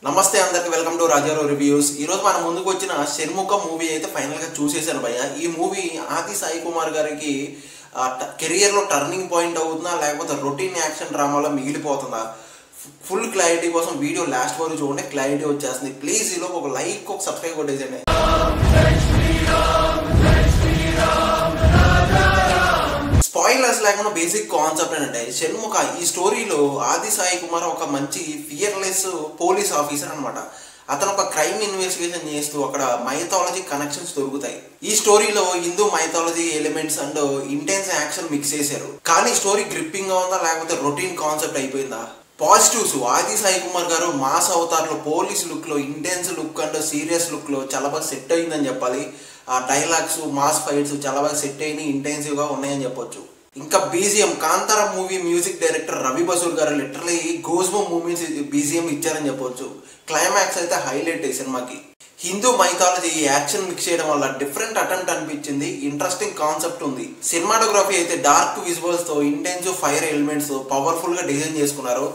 నమస్తే అందరికి welcome to Rajarao reviews. ఈ రోజు మన ముందుకు వచ్చిన షణ్ముఖ మూవీ అయితే ఫైనల్ గా చూసేశాను భయ్య. ఈ మూవీ ఆది సాయి కుమార్ గారికి కెరియర్ లో టర్నింగ్ పాయింట్ అవుతుందా లేకపోతే రొటీన్ యాక్షన్ డ్రామాలో మిగిలిపోతుందా? ఫుల్ క్లారిటీ కోసం వీడియో లాస్ట్ వరకు చూడండి, క్లారిటీ వచ్చేస్తుంది. ప్లీజ్ ఈలో ఒక లైక్ ఒక సబ్స్క్రైబ్ కొట్టేసేయండి. స్పాయిలర్స్ లేకుండా బేసిక్ కాన్సెప్ట్ ఏంటంటే షణ్ముఖ ఈ స్టోరీలో ఆది సాయి కుమార్ ఒక మంచి ఫియర్లెస్ పోలీస్ ఆఫీసర్ అనమాట. అతను ఒక క్రైమ్ ఇన్వెస్టిగేషన్ చేస్తూ అక్కడ మైథాలజీ కనెక్షన్స్ దొరుకుతాయి. ఈ స్టోరీలో Hindu mythology elements and intense action mix చేశారు. కానీ స్టోరీ గ్రిప్పింగ్ గా ఉందా లేకపోతే రొటీన్ కాన్సెప్ట్ అయిపోయిందా? పాజిటివ్స్, ఆది సాయి కుమార్ గారు మాస్ అవతార్ లో పోలీస్ లుక్ లో intense look and serious look లో చాలా బాగా సెట్ అయిందని చెప్పాలి. ఆ డైలాగ్స్ మాస్ ఫైట్స్ చాలా బాగా సెట్ అయినాయి, ఇంటెన్సివ్ గా ఉన్నాయని చెప్పొచ్చు. ఇంకా BGM Kantara movie music director Ravi Basrur గారు లిటరలీ గోస్బో మూవీస్ బీజిఎం ఇచ్చారని చెప్పొచ్చు. క్లైమాక్స్ అయితే హైలైట్ ఈ సినిమాకి. హిందూ మైథాలజీ యాక్షన్ మిక్స్ చేయడం వల్ల డిఫరెంట్ అటెంప్ట్ అనిపించింది. ఇంట్రెస్టింగ్ కాన్సెప్ట్ ఉంది. సినిమాటోగ్రఫీ అయితే డార్క్ విజువల్స్ తో ఇంటెన్సివ్ ఫైర్ ఎలిమెంట్స్ పవర్ఫుల్ గా డిజైన్ చేసుకున్నారు.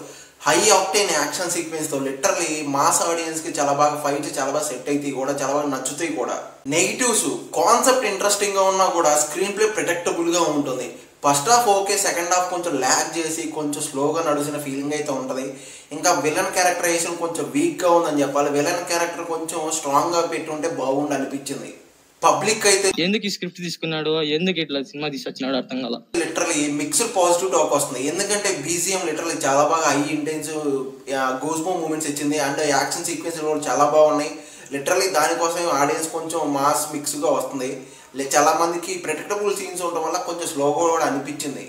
హై ఆక్టేన్ యాక్షన్ సీక్వెన్స్ తో లిటరలీ మాస్ ఆడియన్స్ కి చాలా బాగా ఫైట్స్ చాలా బాగా సెట్ అవుతాయి కూడా, చాలా బాగా నచ్చుతాయి కూడా. నెగిటివ్స్, కాన్సెప్ట్ ఇంట్రెస్టింగ్ గా ఉన్నా కూడా స్క్రీన్ ప్లే ప్రెడిక్టబుల్ గా ఉంటుంది. First half okay, second half కొంచెం ల్యాగ్ చేసి కొంచెం స్లోగా నడిచిన ఫీలింగ్ అయితే ఉంటుంది. ఇంకా విలన్ క్యారెక్టరైజేషన్ కొంచెం వీక్ గా ఉందని చెప్పాలి. విలన్ క్యారెక్టర్ కొంచెం స్ట్రాంగ్ గా పెట్టుంటే బాగుండి అనిపించింది. పబ్లిక్ అయితే ఎందుకు ఈ స్క్రిప్ట్ తీసుకున్నాడు, ఎందుకు ఇట్లా సినిమా తీసుకొచ్చినాడు అర్థం కాల. లిటరలీ మిక్స్డ్ పాజిటివ్ టాక్ వస్తుంది. ఎందుకంటే బీజిఎం లిటరలీ చాలా బాగా హై ఇంటెన్స్ గోస్బో మూమెంట్స్ ఇచ్చింది అండ్ యాక్షన్ సీక్వెన్స్ కూడా చాలా బాగున్నాయి. లిటరలీ దానికోసం ఆడియన్స్ కొంచెం మాస్ మిక్స్ గా వస్తుంది. చాలా మందికి ప్రెడిక్టబుల్ సీన్స్ ఉండడం వల్ల కొంచెం స్లోగా కూడా అనిపించింది.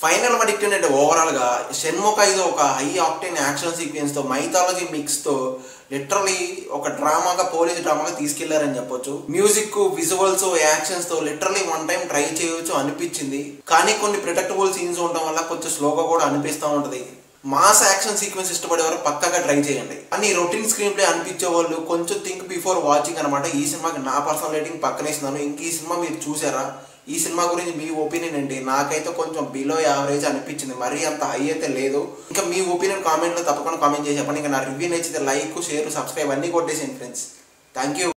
ఫైనల్ వర్డిక్ట్ ఏంటంటే ఓవరాల్ గా షణ్ముఖ ఇది ఒక హై ఆక్టేన్ యాక్షన్ సీక్వెన్స్ తో మైథాలజీ మిక్స్ తో లిటరలీ ఒక డ్రామాగా పోలీస్ డ్రామాగా తీసుకెళ్లారని చెప్పొచ్చు. మ్యూజిక్, విజువల్స్, యాక్షన్స్ తో లిటరలీ వన్ టైం ట్రై చేయొచ్చు అనిపించింది. కానీ కొన్ని ప్రెడిక్టబుల్ సీన్స్ ఉండడం వల్ల కొంచెం స్లోగా కూడా అనిపిస్తూ ఉంటది. మాస్ యాక్షన్ సీక్వెన్స్ ఇష్టపడే వారు పక్కగా ట్రై చేయండి. కానీ రొటీన్ స్క్రీన్ ప్లే అనిపించే వాళ్ళు కొంచెం థింక్ బిఫోర్ వాచింగ్ అనమాట. ఈ సినిమాకి నా పర్సనల్ రేటింగ్ పక్కనేస్తున్నాను. ఇంక ఈ సినిమా మీరు చూసారా? ఈ సినిమా గురించి మీ ఒపీనియన్ ఏంటి? నాకైతే కొంచెం బిలో యావరేజ్ అనిపించింది, మరీ అంత హై అయితే లేదు. ఇంకా మీ ఒపీనియన్ కామెంట్లో తప్పకుండా కామెంట్ చేసి చెప్పండి. ఇంకా నా రివ్యూ నచ్చితే లైక్, షేర్, సబ్స్క్రైబ్ అన్నీ కొట్టేసేయండి ఫ్రెండ్స్. Thank you.